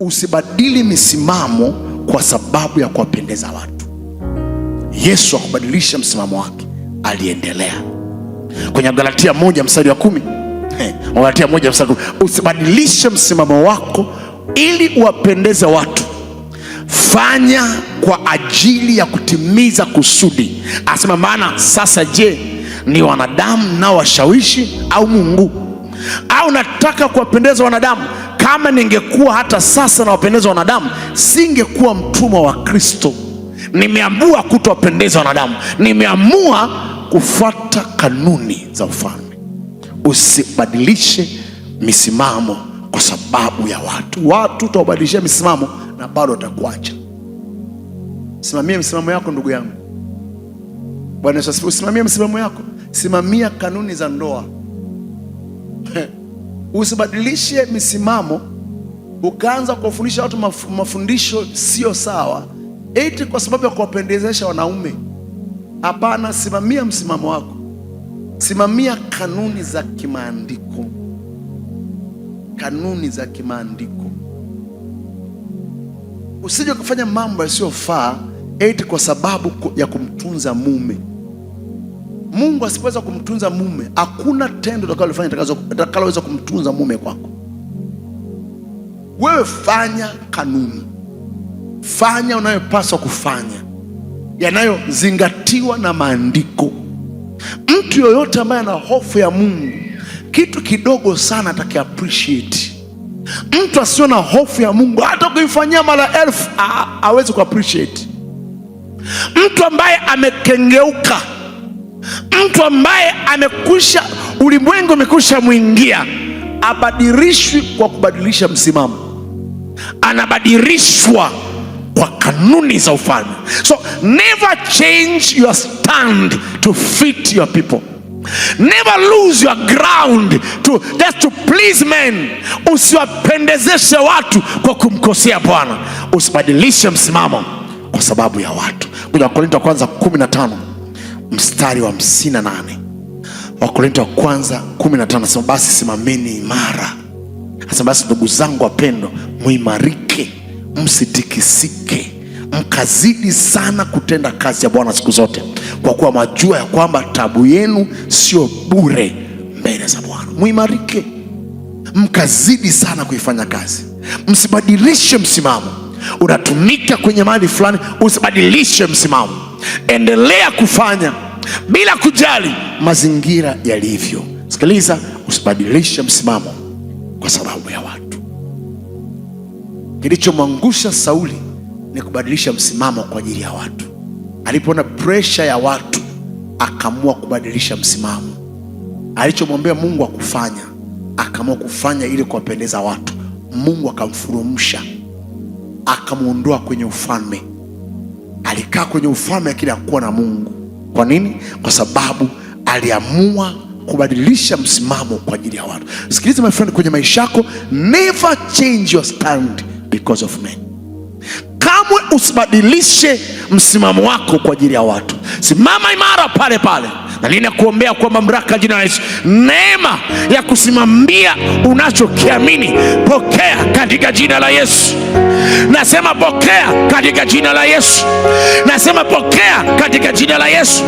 Usibadili misimamo kwa sababu ya kuwapendeza watu. Yesu hakubadilisha msimamo wake, aliendelea. Kwenye Galatia 1:10, Galatia 1:10, usibadilishe msimamo wako ili uwapendeze watu, fanya kwa ajili ya kutimiza kusudi. Asema, maana sasa je, ni wanadamu nao washawishi au Mungu? Au nataka kuwapendeza wanadamu? Kama ningekuwa hata sasa na wapendeza wanadamu, singekuwa mtumwa wa Kristo. Nimeamua kutowapendeza wanadamu, nimeamua kufuata kanuni za ufalme. Usibadilishe misimamo kwa sababu ya watu. Watu utawabadilishia misimamo na bado watakuacha. Simamia misimamo yako, ndugu yangu. Bwana Yesu asifiwe. Simamia misimamo yako, simamia kanuni za ndoa. Usibadilishe misimamo ukaanza kuwafundisha watu mafundisho sio sawa eti kwa sababu ya kuwapendezesha wanaume. Hapana, simamia msimamo wako, simamia kanuni za kimaandiko, kanuni za kimaandiko. Usije kufanya mambo yasiyofaa eti kwa sababu ya kumtunza mume. Mungu asipoweza kumtunza mume, hakuna tendo utakaloweza kumtunza mume kwako. Wewe fanya kanuni, fanya unayopaswa kufanya, yanayozingatiwa na maandiko. Mtu yoyote ambaye ana hofu ya Mungu, kitu kidogo sana ataki appreciate. Mtu asiyo na hofu ya Mungu, hata kuifanyia mara 1000 hawezi ku appreciate. Mtu ambaye amekengeuka, mtu ambaye amekwisha, ulimwengu umekwisha mwingia, abadilishwi kwa kubadilisha msimamo, anabadilishwa kwa kanuni za ufalme. So never change your stand to fit your people. Never lose your ground just to please men. Usiwapendezeshe watu kwa kumkosea Bwana. Usibadilishe msimamo kwa sababu ya watu. Kwenye Wakorintho wa kwanza 15:58. Wakorintho wa kwanza 15 nasema, basi simameni imara. Nasema, basi ndugu zangu wapendwa, muimarike, msitikisike, mkazidi sana kutenda kazi ya Bwana siku zote, kwa kuwa majua ya kwamba tabu yenu sio bure mbele za Bwana. Muimarike, mkazidi sana kuifanya kazi. Msibadilishe msimamo. Unatumika kwenye mahali fulani, usibadilishe msimamo. Endelea kufanya bila kujali mazingira yalivyo. Sikiliza, usibadilishe msimamo kwa sababu ya watu. Kilichomwangusha Sauli ni kubadilisha msimamo kwa ajili ya watu. Alipoona pressure ya watu, akaamua kubadilisha msimamo. Alichomwambia Mungu akufanya, akaamua kufanya ili kuwapendeza watu. Mungu akamfurumsha, akamuondoa kwenye ufalme. Alikaa kwenye ufalme lakini hakuwa na Mungu. Kwa nini? Kwa sababu aliamua kubadilisha msimamo kwa ajili ya watu. Sikiliza my friend, kwenye maisha yako, never change your stand because of men. Kamwe usibadilishe msimamo wako kwa ajili ya watu. Simama imara pale pale. Na ninakuombea kwa mamlaka jina la Yesu, neema ya kusimamia unachokiamini pokea katika jina la Yesu. Nasema pokea katika jina la Yesu. Nasema pokea katika jina la Yesu.